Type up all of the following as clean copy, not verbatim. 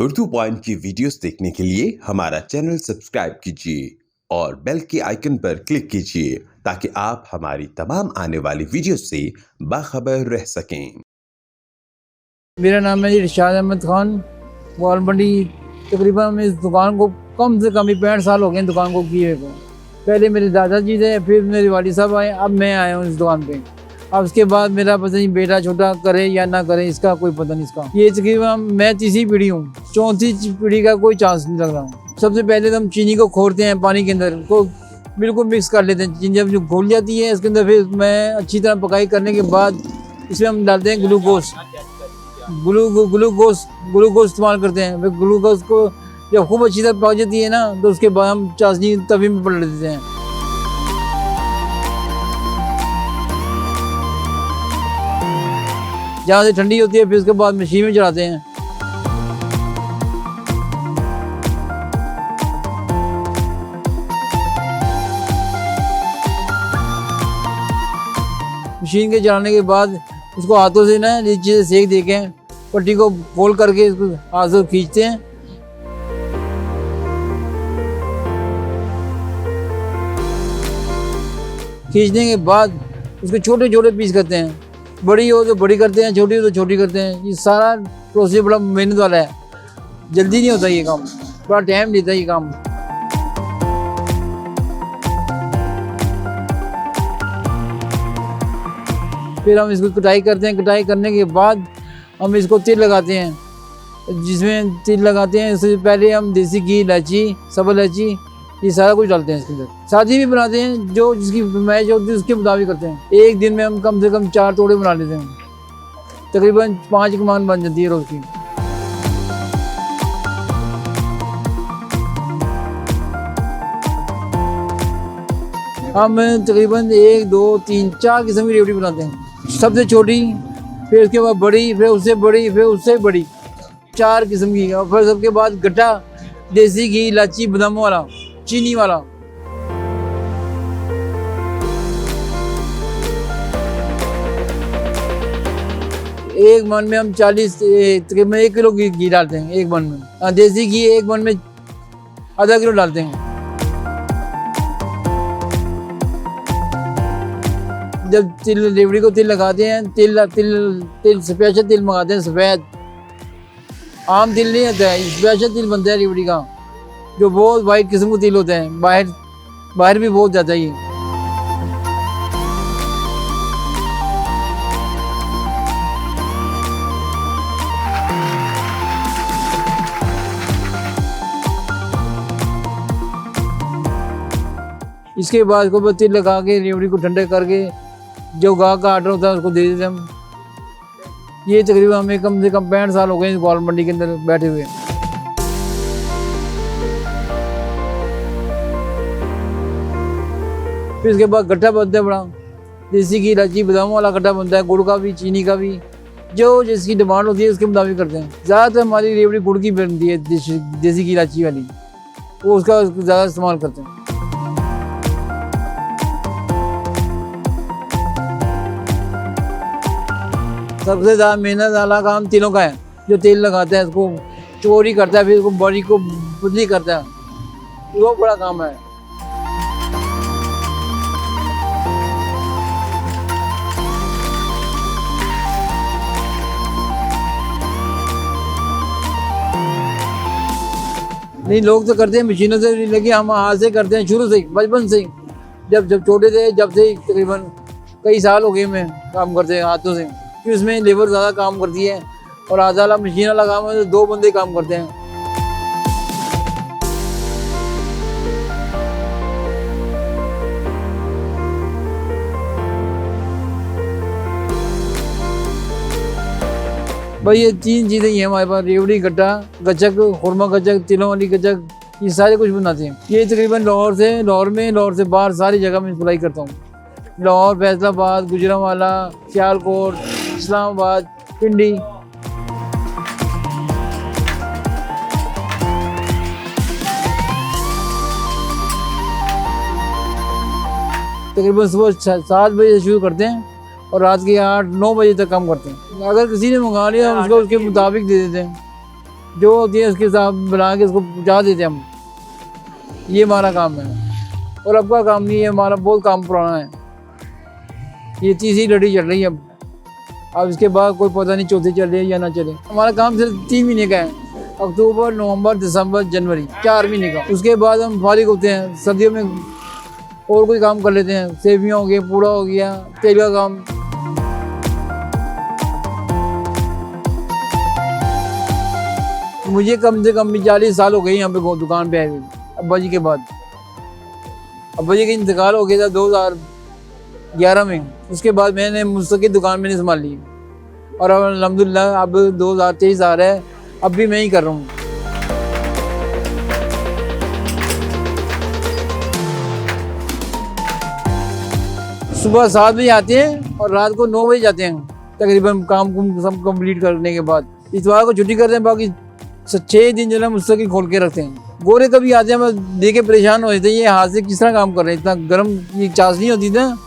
Urdu point की videos देखने के लिए हमारा चैनल सब्सक्राइब कीजिए और बेल के आइकन पर क्लिक कीजिए ताकि आप हमारी तमाम आने वाली वीडियोस से बाखबर रह सकें। मेरा नाम है इरशाद अहमद खान। ग्वाल मंडी तकरीबन हम इस दुकान को कम से कम 65 साल हो गए दुकान को किए को। पहले मेरे दादाजी थे, फिर मेरे वालिद साहब आए, अब मैं आया हूँ इस दुकान पे। अब उसके बाद मेरा पता नहीं बेटा छोटा करे या ना करे, इसका कोई पता नहीं। इसका ये तकरीबन मैं तीसरी पीढ़ी हूँ, चौथी पीढ़ी का कोई चांस नहीं लग रहा। सबसे पहले तो हम चीनी को खोरते हैं, पानी के अंदर को बिल्कुल मिक्स कर लेते हैं। चीनी जब जो घुल जाती है इसके अंदर, फिर मैं अच्छी तरह पकाई करने के बाद इसमें हम डालते हैं ग्लूकोज इस्तेमाल करते हैं। फिर ग्लूकोज को जब खूब अच्छी तरह पक जाती है ना, तो उसके बाद हम चाशनी तवी में पलट देते हैं। जहाँ से ठंडी होती है फिर उसके बाद मशीन में चढ़ाते हैं। मशीन के चलाने के बाद उसको हाथों से ना नीचे से सेक दे के पट्टी को खोल करके इसको हाथ से खींचते हैं। खींचने के बाद उसके छोटे छोटे पीस करते हैं। बड़ी हो तो बड़ी करते हैं, छोटी हो तो छोटी करते हैं। ये सारा प्रोसेस बड़ा मेहनत वाला है, जल्दी नहीं होता ये काम, बड़ा टाइम लेता है ये काम। फिर हम इसको कटाई करते हैं। कटाई करने के बाद हम इसको तिल लगाते हैं। जिसमें तिल लगाते हैं इससे पहले हम देसी घी, इलायची, सब इलायची, ये सारा कुछ डालते हैं इसके अंदर। शादी भी बनाते हैं, जो जिसकी फरमाइश होती है उसके मुताबिक करते हैं। एक दिन में हम कम से कम 4 तोड़े बना लेते हैं। तकरीबन 5 कमान बन जाती है रोज़ की। हम तकरीबन 1, 2, 3, 4 किस्म की रेवड़ी बनाते हैं। सबसे छोटी, फिर उसके बाद बड़ी, फिर उससे बड़ी, फिर उससे बड़ी, 4 किस्म की। और फिर सबके बाद गट्टा, देसी घी, इलायची, बादाम वाला, चीनी वाला। एक मन में हम 40 तकरीबन 1 किलो घी डालते हैं एक मन में। देसी घी एक मन में आधा किलो डालते हैं। जब तिल रेवड़ी को तिल लगाते हैं, तिल स्पेशल तिल मंगाते हैं, सफ़ेद। आम तिल नहीं आता है, स्पेशल तिल बनता है रेवड़ी का, जो बहुत वाइट किस्म का तिल होता है। बाहर भी बहुत जाता है ये। इसके बाद को तिल लगा के रेवड़ी को ठंडे करके जो गाहक का आर्डर होता है उसको दे देते हैं हम। ये तकरीबन हमें कम से कम 65 साल हो गए इस ग्वाल मंडी के अंदर बैठे हुए। फिर इसके बाद गट्टा बनता है बड़ा, देसी घी, इलायची, बादाम वाला गट्टा बनता है, गुड़ का भी, चीनी का भी, जो जिसकी डिमांड होती है उसके मुताबिक करते हैं। ज़्यादातर हमारी रेवड़ी गुड़ की बनती है, देसी घी, इलायची वाली, वो उसका ज़्यादा इस्तेमाल करते हैं। सबसे ज़्यादा मेहनत वाला काम तिलों का है। जो तेल लगाता है उसको चोरी करता है, फिर उसको बड़ी को पुतली करता है, वो बड़ा काम है। नहीं, लोग तो करते हैं मशीनों से, लेकिन हम हाथ से करते हैं शुरू से ही, बचपन से ही। जब छोटे थे, जब से तकरीबन कई साल हो गए मैं काम करते हैं हाथों से। कि उसमें लेबर ज़्यादा काम करती है और आधा वाला मशीन वाला काम है तो 2 बंदे काम करते हैं। भाई ये 3 चीज़ें ही हैं हमारे पास: रेवड़ी, गट्टा, गचक, खुरमा गचक, तिलों वाली गचक, ये सारे कुछ बनाते हैं। ये तकरीबन लाहौर से बाहर सारी जगह में सप्लाई करता हूँ। लाहौर, फैसलाबाद, गुजरांवाला, सियालकोट, इस्लामाबाद, पिंडी। तकरीबन सुबह 7 बजे से शुरू करते हैं और रात के 8-9 बजे तक काम करते हैं। अगर किसी ने मंगा लिया उसको उसके मुताबिक दे देते हैं। जो होती है उसके साथ बना के उसको पहुँचा देते हैं हम। ये हमारा काम है और अब का काम नहीं है, हमारा बहुत काम पुराना है। ये तीसरी लड़ी चल रही है अब इसके बाद कोई पता नहीं चौथी चले या ना चले। हमारा काम सिर्फ 3 महीने का है, अक्टूबर, नवंबर, दिसंबर, जनवरी, 4 महीने का। उसके बाद हम फारिग होते हैं। सर्दियों में और कोई काम कर लेते हैं, सेवियाँ हो गई, पूड़ा हो गया, तेल का काम। मुझे कम से कम भी 40 साल हो गए यहाँ पे दुकान पे आए हुए अब्बा जी के बाद। अब्बा जी का इंतकाल हो गया था 2011 में। उसके बाद मैंने मुस्तकिल दुकान मैंने संभाल ली और अब अल्हम्दुलिल्लाह अब 2023 आ रहा है, अब भी मैं ही कर रहा हूँ। सुबह 7 बजे आते हैं और रात को 9 बजे जाते हैं तकरीबन, काम सब कंप्लीट करने के बाद। इतवार को छुट्टी करते हैं, बाकी 6 दिन जो है मुस्तकिल खोल के रखते हैं। गोरे कभी आते हैं, मैं देख के परेशान हो जाते हैं, ये हाथ से किस तरह काम कर रहे हैं। इतना गर्म ये चाशनी होती थी ना,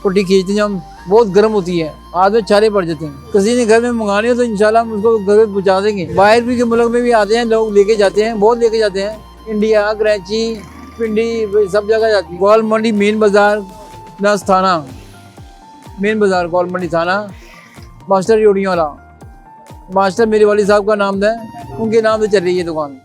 पुट्टी खींचते हैं हम, बहुत गर्म होती है, हाथ में छाले पड़ जाते हैं। किसी ने घर में मंगाने हो तो इंशाल्लाह हम उसको घर में पहुँचा देंगे। बाहर भी के मुल्क में भी आते हैं लोग, लेके जाते हैं, बहुत लेके जाते हैं। इंडिया, कराची, पिंडी, सब जगह जाती है। गोल मंडी मेन बाज़ार नस थाना, मेन बाज़ार गोल मंडी थाना, मास्टर योड़ियों वाला। मास्टर मेरे वाली साहब का नाम है, उनके नाम से चल रही है दुकान।